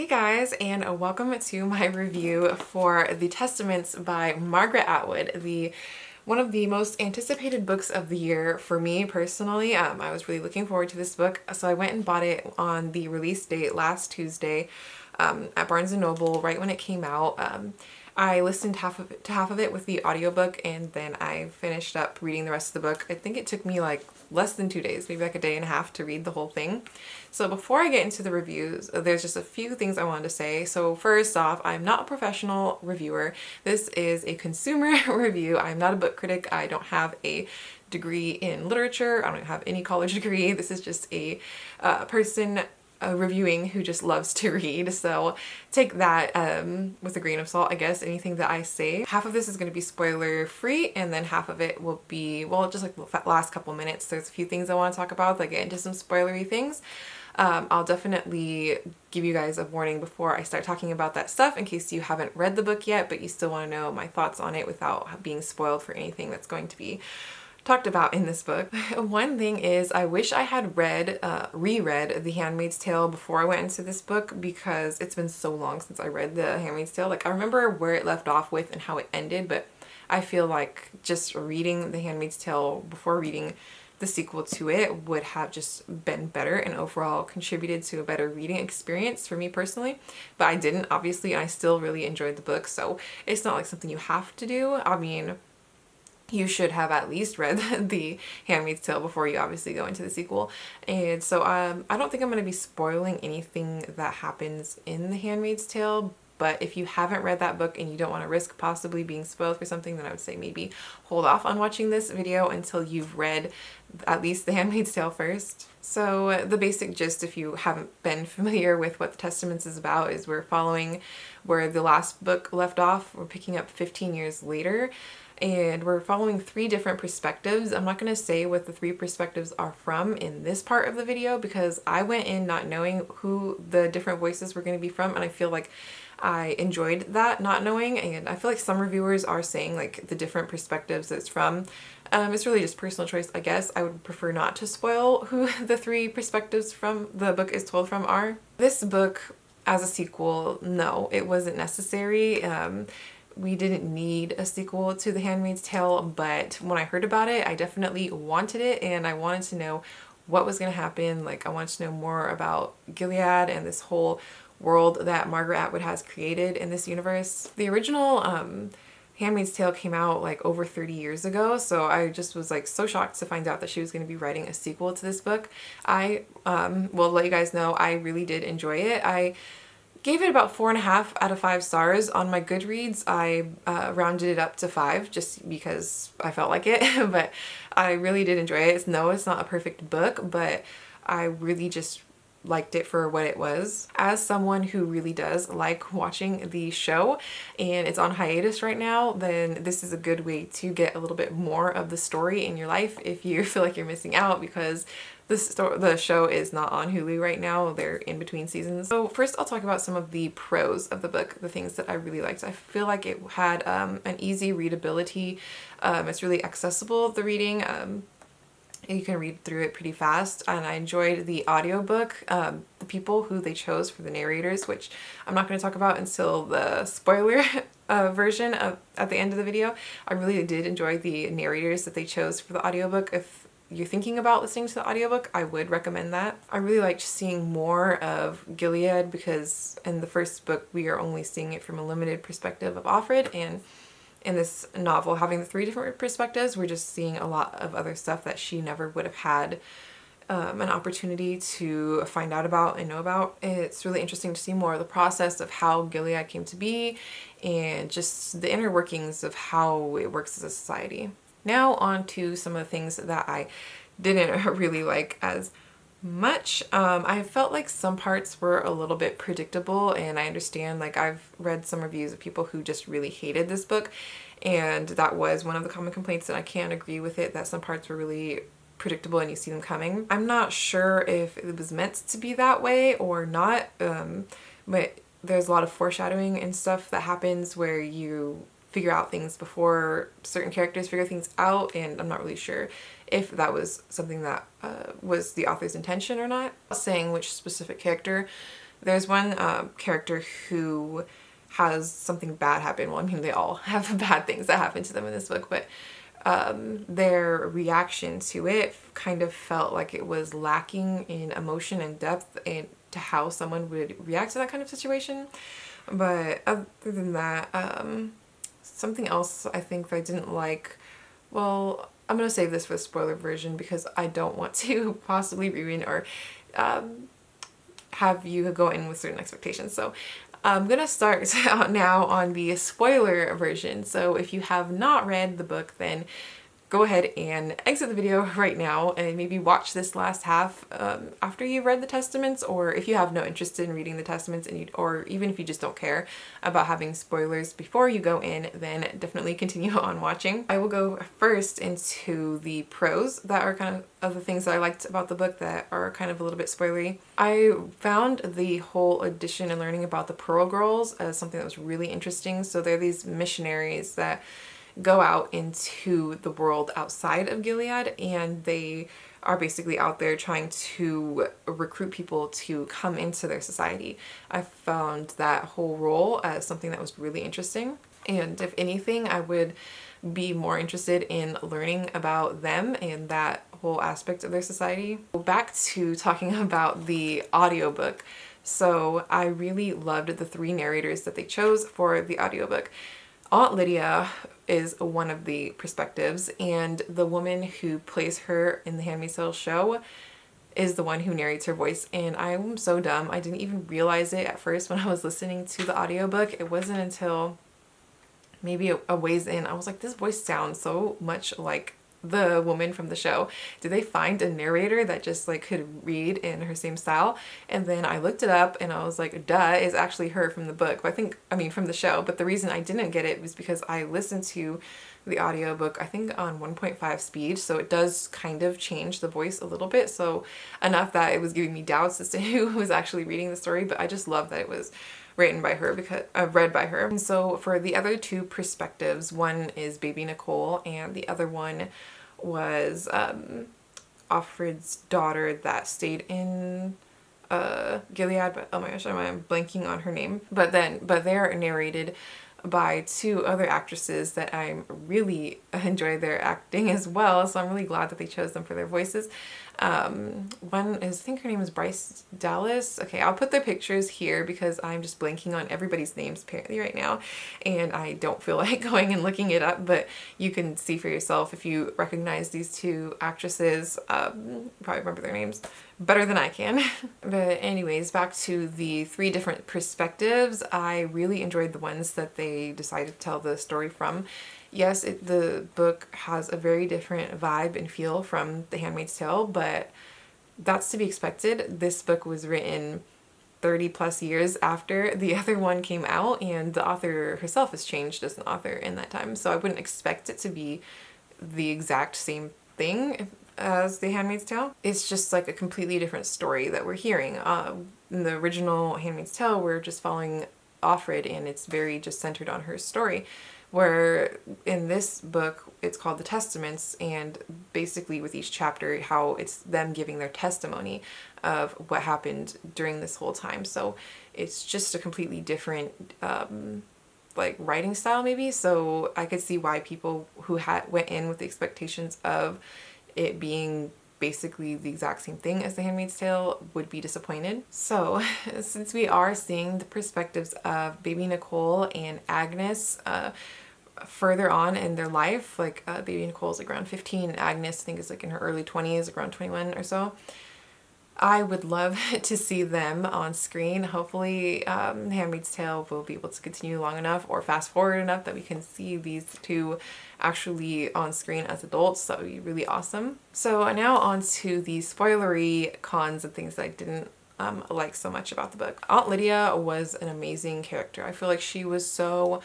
Hey guys, and welcome to my review for The Testaments by Margaret Atwood, one of the most anticipated books of the year for me personally. I was really looking forward to this book, so I went and bought it on the release date last Tuesday at Barnes & Noble right when it came out. I listened to half of it with the audiobook, and then I finished up reading the rest of the book. I think it took me like less than 2 days, maybe like a day and a half to read the whole thing. So before I get into the reviews, there's just a few things I wanted to say. So first off, I'm not a professional reviewer. This is a consumer review. I'm not a book critic. I don't have a degree in literature. I don't have any college degree. This is just a person reviewing who just loves to read, so take that with a grain of salt, I guess. Anything that I say, half of this is going to be spoiler free, and then half of it will be, well, just like the last couple minutes, there's a few things I want to talk about that get into some spoilery things. I'll definitely give you guys a warning before I start talking about that stuff in case you haven't read the book yet, but you still want to know my thoughts on it without being spoiled for anything that's going to be talked about in this book. One thing is, I wish I had reread The Handmaid's Tale before I went into this book, because it's been so long since I read The Handmaid's Tale. Like, I remember where it left off with and how it ended, but I feel like just reading The Handmaid's Tale before reading the sequel to it would have just been better and overall contributed to a better reading experience for me personally. But I didn't, obviously, and I still really enjoyed the book, so it's not like something you have to do. I mean, you should have at least read The Handmaid's Tale before you obviously go into the sequel. And so I don't think I'm going to be spoiling anything that happens in The Handmaid's Tale, but if you haven't read that book and you don't want to risk possibly being spoiled for something, then I would say maybe hold off on watching this video until you've read at least The Handmaid's Tale first. So the basic gist, if you haven't been familiar with what The Testaments is about, is we're following where the last book left off. We're picking up 15 years later, and we're following 3 different perspectives. I'm not going to say what the 3 perspectives are from in this part of the video, because I went in not knowing who the different voices were going to be from, and I feel like I enjoyed that not knowing. And I feel like some reviewers are saying like the different perspectives it's from. It's really just personal choice, I guess. I would prefer not to spoil who the 3 perspectives from the book is told from are. This book as a sequel, no, it wasn't necessary. We didn't need a sequel to The Handmaid's Tale, but when I heard about it, I definitely wanted it, and I wanted to know what was going to happen. Like, I wanted to know more about Gilead and this whole world that Margaret Atwood has created in this universe. The original Handmaid's Tale came out like over 30 years ago, so I just was like so shocked to find out that she was going to be writing a sequel to this book. I will let you guys know I really did enjoy it. I gave it about 4.5 out of 5 stars. On my Goodreads, I rounded it up to 5 just because I felt like it, but I really did enjoy it. No, it's not a perfect book, but I really just liked it for what it was. As someone who really does like watching the show and it's on hiatus right now, then this is a good way to get a little bit more of the story in your life if you feel like you're missing out, because the show is not on Hulu right now. They're in between seasons. So first I'll talk about some of the pros of the book, the things that I really liked. I feel like it had an easy readability. It's really accessible, the reading. You can read through it pretty fast, and I enjoyed the audiobook. The people who they chose for the narrators, which I'm not going to talk about until the spoiler version at the end of the video. I really did enjoy the narrators that they chose for the audiobook. If you're thinking about listening to the audiobook, I would recommend that. I really liked seeing more of Gilead, because in the first book we are only seeing it from a limited perspective of Offred, and in this novel, having the 3 different perspectives, we're just seeing a lot of other stuff that she never would have had an opportunity to find out about and know about. It's really interesting to see more of the process of how Gilead came to be and just the inner workings of how it works as a society. Now on to some of the things that I didn't really like as much. I felt like some parts were a little bit predictable, and I understand, like, I've read some reviews of people who just really hated this book, and that was one of the common complaints, and I can't agree with it, that some parts were really predictable and you see them coming. I'm not sure if it was meant to be that way or not, but there's a lot of foreshadowing and stuff that happens where you figure out things before certain characters figure things out, and I'm not really sure if that was something that was the author's intention or not. Saying which specific character There's one character who has something bad happen. Well, I mean, they all have bad things that happen to them in this book, but their reaction to it kind of felt like it was lacking in emotion and depth and to how someone would react to that kind of situation. But other than that, something else I think that I didn't like, well, I'm going to save this for the spoiler version because I don't want to possibly ruin or have you go in with certain expectations. So I'm going to start now on the spoiler version. So if you have not read the book, then go ahead and exit the video right now and maybe watch this last half after you've read the Testaments, or if you have no interest in reading the Testaments, and or even if you just don't care about having spoilers before you go in, then definitely continue on watching. I will go first into the pros that are kind of the things that I liked about the book that are kind of a little bit spoilery. I found the whole addition and learning about the Pearl Girls as something that was really interesting. So they're these missionaries that go out into the world outside of Gilead, and they are basically out there trying to recruit people to come into their society. I found that whole role as something that was really interesting, and if anything, I would be more interested in learning about them and that whole aspect of their society. Back to talking about the audiobook. So I really loved the 3 narrators that they chose for the audiobook. Aunt Lydia is one of the perspectives, and the woman who plays her in the Handmaid's Tale show is the one who narrates her voice. And I'm so dumb, I didn't even realize it at first when I was listening to the audiobook. It wasn't until maybe a ways in I was like, this voice sounds so much like the woman from the show. Did they find a narrator that just like could read in her same style? And then I looked it up and I was like, duh, it's actually her from the book. But I mean from the show. But the reason I didn't get it was because I listened to the audiobook, I think on 1.5 speed, so it does kind of change the voice a little bit, so enough that it was giving me doubts as to who was actually reading the story. But I just love that it was written by her, because read by her. And so for the other 2 perspectives, one is baby Nicole and the other one was Offred's daughter that stayed in Gilead, but oh my gosh, I'm blanking on her name. But they're narrated by 2 other actresses that I really enjoy their acting as well, so I'm really glad that they chose them for their voices. One is, I think her name is Bryce Dallas. Okay, I'll put their pictures here because I'm just blanking on everybody's names apparently right now, and I don't feel like going and looking it up, but you can see for yourself if you recognize these 2 actresses. Probably remember their names better than I can. But anyways, back to the 3 different perspectives. I really enjoyed the ones that they decided to tell the story from. Yes, the book has a very different vibe and feel from The Handmaid's Tale, but that's to be expected. This book was written 30 plus years after the other one came out, and the author herself has changed as an author in that time, so I wouldn't expect it to be the exact same thing as The Handmaid's Tale. It's just like a completely different story that we're hearing. In the original Handmaid's Tale, we're just following Offred, and it's very just centered on her story. Where in this book, it's called The Testaments, and basically with each chapter, how it's them giving their testimony of what happened during this whole time. So it's just a completely different like writing style maybe. So I could see why people who went in with the expectations of it being basically the exact same thing as The Handmaid's Tale would be disappointed. So since we are seeing the perspectives of baby Nicole and Agnes further on in their life, like baby Nicole's like around 15 and Agnes I think is like in her early 20s, like around 21 or so, I would love to see them on screen. Hopefully Handmaid's Tale will be able to continue long enough or fast forward enough that we can see these 2 actually on screen as adults. That would be really awesome. So now on to the spoilery cons and things that I didn't like so much about the book. Aunt Lydia was an amazing character. I feel like she was so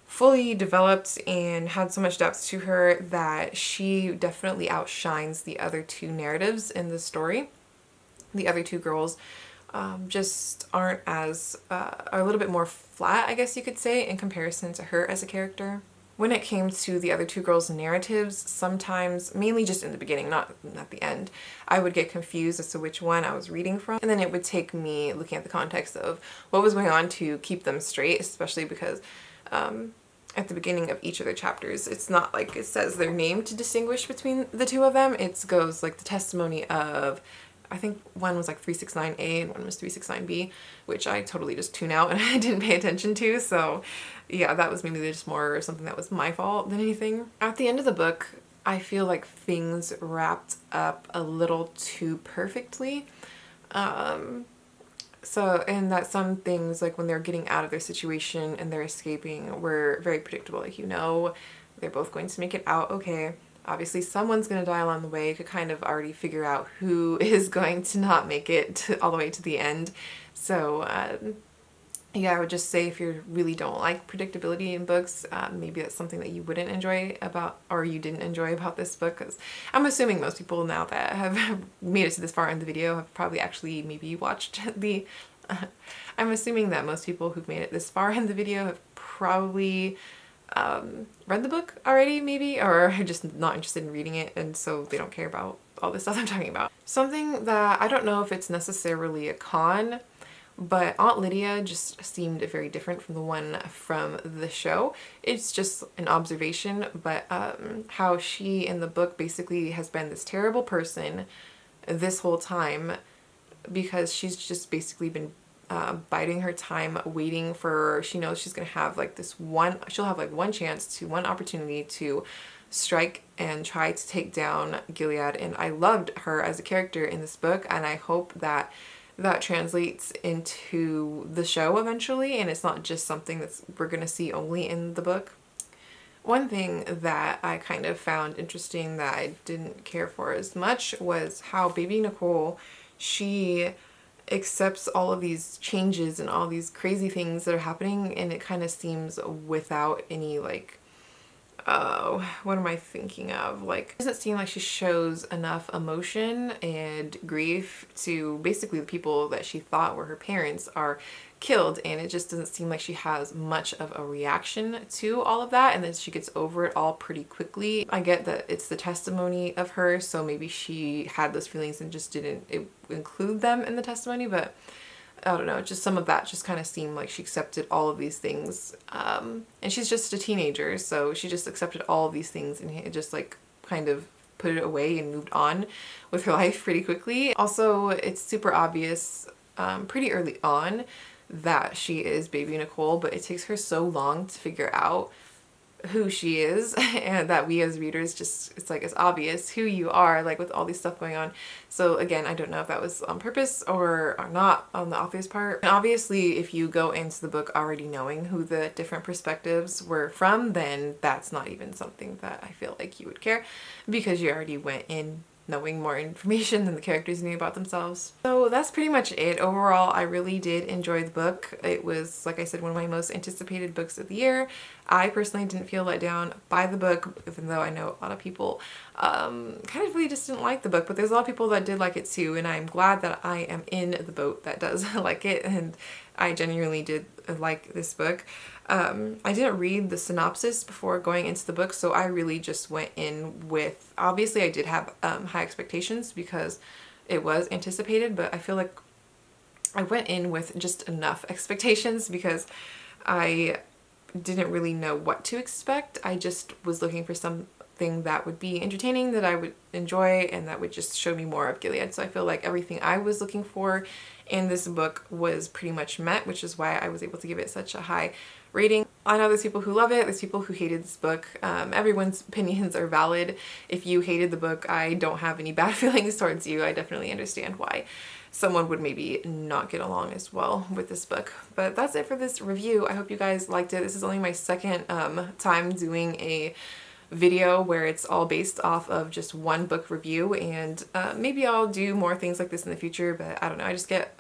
fully developed and had so much depth to her that she definitely outshines the other 2 narratives in the story. The other 2 girls just are a little bit more flat, I guess you could say, in comparison to her as a character. When it came to the other two girls' narratives, sometimes, mainly just in the beginning, not at the end, I would get confused as to which one I was reading from. And then it would take me looking at the context of what was going on to keep them straight, especially because at the beginning of each of their chapters, it's not like it says their name to distinguish between the two of them. It goes like the testimony of, I think one was like 369A and one was 369B, which I totally just tune out and I didn't pay attention to. So yeah, that was maybe just more something that was my fault than anything. At the end of the book, I feel like things wrapped up a little too perfectly. And that some things, like when they're getting out of their situation and they're escaping, were very predictable. Like, you know, they're both going to make it out okay. Obviously someone's going to die along the way. You could kind of already figure out who is going to not make it all the way to the end. So yeah, I would just say if you really don't like predictability in books, maybe that's something that you wouldn't enjoy about, or you didn't enjoy about this book, because I'm assuming most people now that have made it to this far in the video have probably actually maybe watched the I'm assuming that most people who've made it this far in the video have probably read the book already, maybe, or are just not interested in reading it, and so they don't care about all this stuff I'm talking about. Something that I don't know if it's necessarily a con, but Aunt Lydia just seemed very different from the one from the show. It's just an observation, but how she in the book basically has been this terrible person this whole time, because she's just basically been biding her time, waiting for, she knows she's gonna have like she'll have like one chance, one opportunity to strike and try to take down Gilead. And I loved her as a character in this book, and I hope that that translates into the show eventually, and it's not just something that we're gonna see only in the book. One thing that I kind of found interesting that I didn't care for as much was how baby Nicole, she accepts all of these changes and all these crazy things that are happening, and it kind of seems without any like, what am I thinking of? Like, it doesn't seem like she shows enough emotion and grief to basically the people that she thought were her parents are killed, and it just doesn't seem like she has much of a reaction to all of that, and then she gets over it all pretty quickly. I get that it's the testimony of her, so maybe she had those feelings and just didn't include them in the testimony, but I don't know, just some of that just kind of seemed like she accepted all of these things, and she's just a teenager, so she just accepted all of these things and just like kind of put it away and moved on with her life pretty quickly. Also, it's super obvious pretty early on that she is baby Nicole, but it takes her so long to figure out who she is, and that we as readers just, it's like it's obvious who you are, like with all these stuff going on. So again, I don't know if that was on purpose or not on the author's part. And obviously if you go into the book already knowing who the different perspectives were from, then that's not even something that I feel like you would care, because you already went in knowing more information than the characters knew about themselves. So that's pretty much it. Overall, I really did enjoy the book. It was, like I said, one of my most anticipated books of the year. I personally didn't feel let down by the book, even though I know a lot of people kind of really just didn't like the book, but there's a lot of people that did like it too, and I'm glad that I am in the boat that does like it, and I genuinely did like this book. I didn't read the synopsis before going into the book, so I really just went in with, obviously I did have high expectations because it was anticipated, but I feel like I went in with just enough expectations because I didn't really know what to expect. I just was looking for something that would be entertaining, that I would enjoy, and that would just show me more of Gilead. So I feel like everything I was looking for in this book was pretty much met, which is why I was able to give it such a high rating. I know there's people who love it, there's people who hated this book. Everyone's opinions are valid. If you hated the book, I don't have any bad feelings towards you. I definitely understand why someone would maybe not get along as well with this book. But that's it for this review. I hope you guys liked it. This is only my second time doing a video where it's all based off of just one book review, and maybe I'll do more things like this in the future, but I don't know, I just get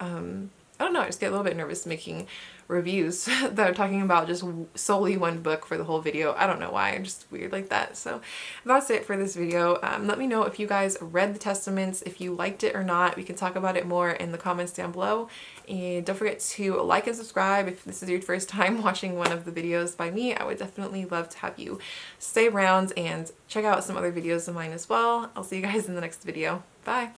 I don't know, I just get a little bit nervous making reviews that are talking about just solely one book for the whole video. I don't know why, I'm just weird like that. So that's it for this video. Let me know if you guys read the Testaments, if you liked it or not. We can talk about it more in the comments down below. And don't forget to like and subscribe if this is your first time watching one of the videos by me. I would definitely love to have you stay around and check out some other videos of mine as well. I'll see you guys in the next video. Bye!